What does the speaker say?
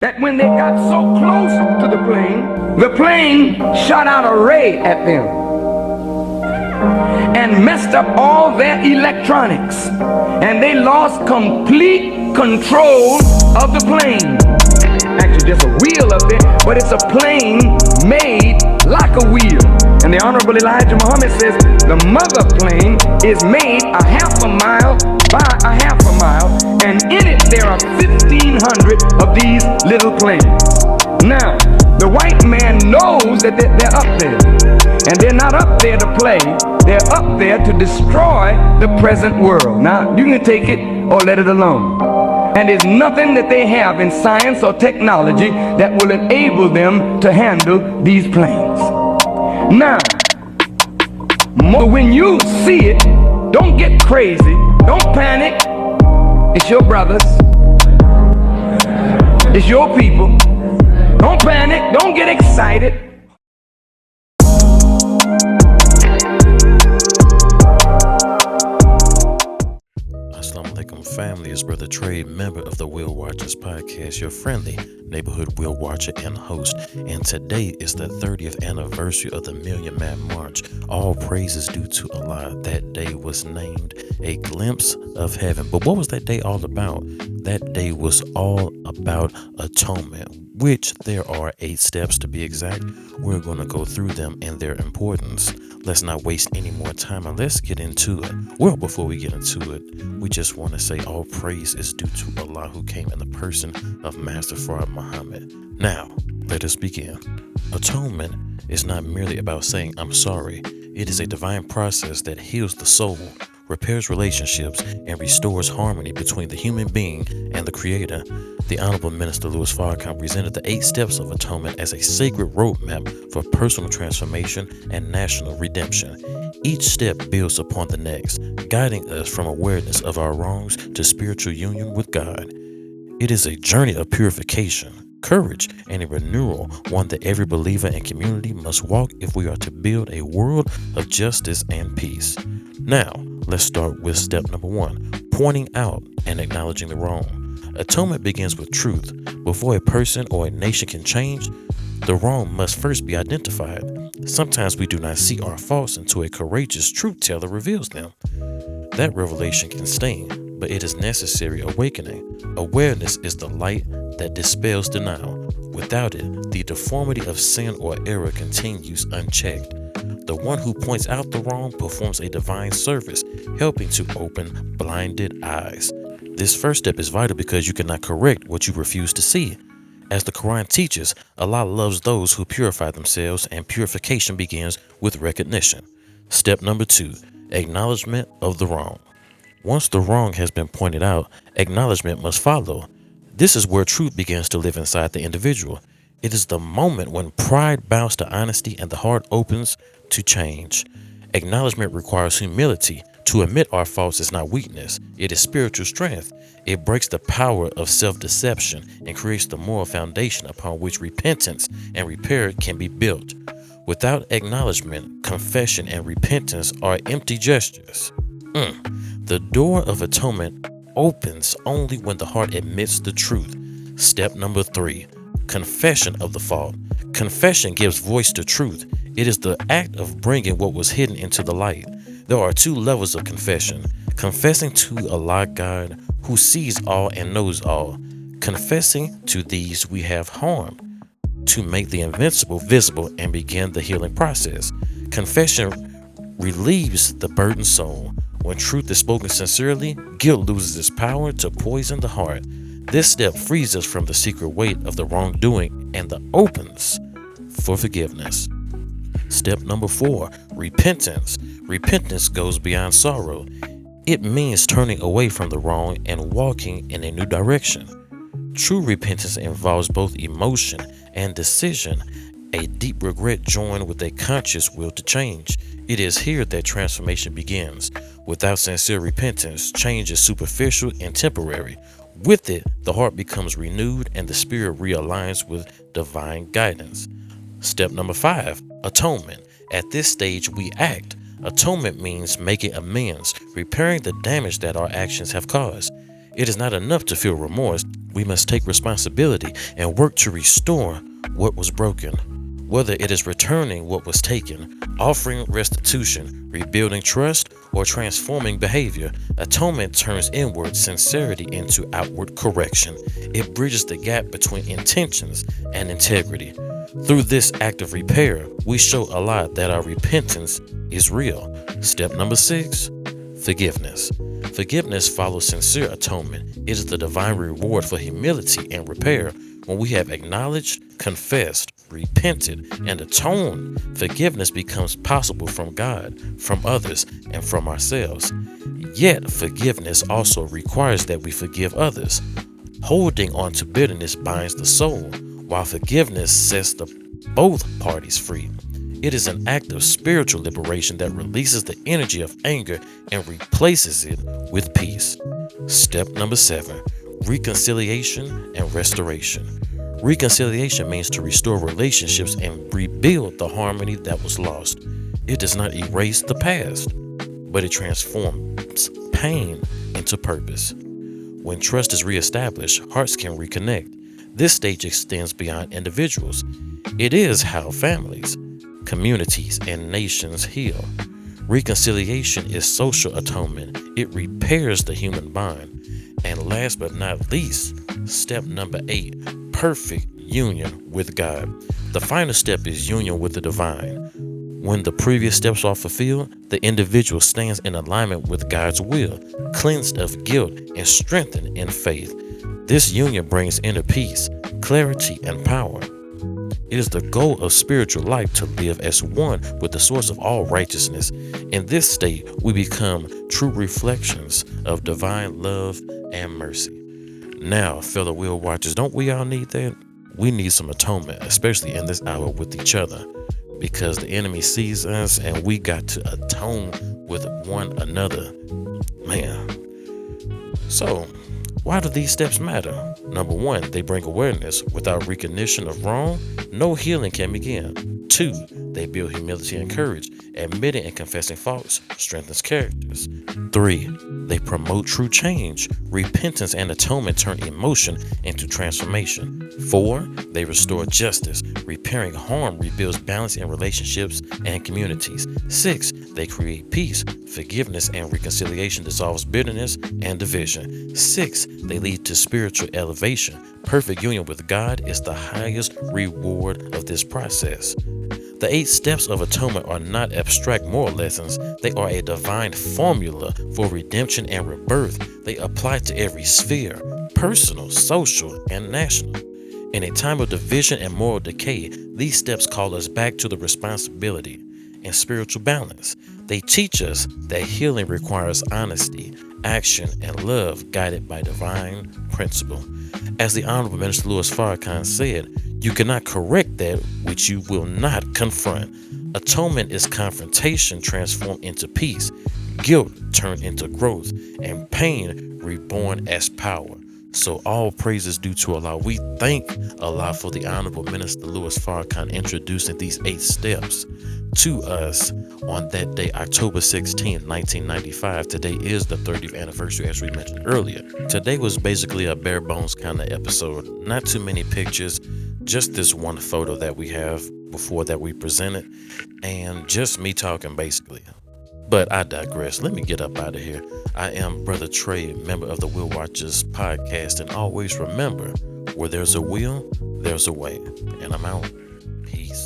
that when they got so close to the plane shot out a ray at them and messed up all their electronics, and they lost complete control of the plane. Actually, just a wheel up there, but it's a plane made like a wheel. And the Honorable Elijah Muhammad says the mother plane is made a half a mile by a half a mile, and in it there are 1,500 of these little planes. Now, the white man knows that they're up there, and they're not up there to play. They're up there to destroy the present world. Now, you can take it or let it alone. And there's nothing that they have in science or technology that will enable them to handle these planes. Now, when you see it, don't get crazy, don't panic. It's your brothers, it's your people. Don't panic, don't get excited. Assalamu alaikum family, it's Brother Trey, member of the Wheel Watchers podcast, your friendly neighborhood wheel watcher and host. And today is the 30th anniversary of the Million Man March. All praises due to Allah. That day was named a glimpse of heaven. But what was that day all about? That day was all about atonement, which there are 8 steps to be exact. We're going to go through them and their importance. Let's not waste any more time and let's get into it. Well, before we get into it, we just want to say all praise is due to Allah, who came in the person of Master Farad Muhammad. Now, let us begin. Atonement is not merely about saying I'm sorry. It is a divine process that heals the soul, repairs relationships, and restores harmony between the human being and the Creator. The Honorable Minister Louis Farrakhan presented the 8 Steps of Atonement as a sacred roadmap for personal transformation and national redemption. Each step builds upon the next, guiding us from awareness of our wrongs to spiritual union with God. It is a journey of purification, courage, and a renewal, one that every believer and community must walk if we are to build a world of justice and peace. Now, let's start with step number 1, pointing out and acknowledging the wrong. Atonement begins with truth. Before a person or a nation can change, the wrong must first be identified. Sometimes we do not see our faults until a courageous truth teller reveals them. That revelation can sting, but it is necessary awakening. Awareness is the light that dispels denial. Without it, the deformity of sin or error continues unchecked. The one who points out the wrong performs a divine service, helping to open blinded eyes. This first step is vital because you cannot correct what you refuse to see. As the Quran teaches, Allah loves those who purify themselves, and purification begins with recognition. Step number 2, acknowledgement of the wrong. Once the wrong has been pointed out, acknowledgement must follow. This is where truth begins to live inside the individual. It is the moment when pride bows to honesty and the heart opens to change. Acknowledgement requires humility. To admit our faults is not weakness, it is spiritual strength. It breaks the power of self-deception and creates the moral foundation upon which repentance and repair can be built. Without acknowledgement, confession and repentance are empty gestures. The door of atonement opens only when the heart admits the truth. Step number 3, confession of the fault. Confession gives voice to truth. It is the act of bringing what was hidden into the light. There are 2 levels of confession. Confessing to Allah God, who sees all and knows all. Confessing to these we have harmed, to make the invincible visible and begin the healing process. Confession relieves the burdened soul. When truth is spoken sincerely, guilt loses its power to poison the heart. This step frees us from the secret weight of the wrongdoing and opens for forgiveness. Step number 4, repentance. Repentance goes beyond sorrow. It means turning away from the wrong and walking in a new direction. True repentance involves both emotion and decision, a deep regret joined with a conscious will to change. It is here that transformation begins. Without sincere repentance, change is superficial and temporary. With it, the heart becomes renewed and the spirit realigns with divine guidance. Step number 5, atonement. At this stage, we act. Atonement means making amends, repairing the damage that our actions have caused. It is not enough to feel remorse. We must take responsibility and work to restore what was broken. Whether it is returning what was taken, offering restitution, rebuilding trust, or transforming behavior, atonement turns inward sincerity into outward correction. It bridges the gap between intentions and integrity. Through this act of repair, we show Allah that our repentance is real. Step number 6, forgiveness. Forgiveness follows sincere atonement. It is the divine reward for humility and repair. When we have acknowledged, confessed, repented, and atoned, forgiveness becomes possible from God, from others, and from ourselves. Yet, forgiveness also requires that we forgive others. Holding on to bitterness binds the soul, while forgiveness sets both parties free. It is an act of spiritual liberation that releases the energy of anger and replaces it with peace. Step number 7, reconciliation and restoration. Reconciliation means to restore relationships and rebuild the harmony that was lost. It does not erase the past, but it transforms pain into purpose. When trust is reestablished, hearts can reconnect. This stage extends beyond individuals. It is how families, communities, and nations heal. Reconciliation is social atonement. It repairs the human bond. And last but not least, step number 8, perfect union with God. The final step is union with the divine. When the previous steps are fulfilled, the individual stands in alignment with God's will, cleansed of guilt and strengthened in faith. This union brings inner peace, clarity, and power. It is the goal of spiritual life to live as one with the source of all righteousness. In this state, we become true reflections of divine love and mercy. Now, fellow wheel watchers, don't we all need that? We need some atonement, especially in this hour with each other, because the enemy sees us and we got to atone with one another. Man. So, why do these steps matter? Number 1, they bring awareness. Without recognition of wrong, no healing can begin. 2, they build humility and courage. Admitting and confessing faults strengthens characters. 3, they promote true change. Repentance and atonement turn emotion into transformation. 4, they restore justice. Repairing harm rebuilds balance in relationships and communities. 6, they create peace. Forgiveness and reconciliation dissolves bitterness and division. 6, they lead to spiritual elevation. Perfect union with God is the highest reward of this process. The 8 steps of atonement are not abstract moral lessons. They are a divine formula for redemption and rebirth. They apply to every sphere, personal, social, and national. In a time of division and moral decay, these steps call us back to the responsibility and spiritual balance. They teach us that healing requires honesty, action, and love guided by divine principle. As the Honorable Minister Louis Farrakhan said, you cannot correct that which you will not confront. Atonement is confrontation transformed into peace, guilt turned into growth, and pain reborn as power. So all praises due to Allah. We thank Allah for the Honorable Minister Louis Farrakhan introducing these 8 steps to us on that day, October 16, 1995. Today is the 30th anniversary, as we mentioned earlier. Today was basically a bare bones kind of episode. Not too many pictures, just this one photo that we have before that we presented, and just me talking basically. But I digress. Let me get up out of here. I am Brother Trey, member of the Wheel Watchers podcast, and always remember, where there's a will, there's a way. And I'm out. Peace.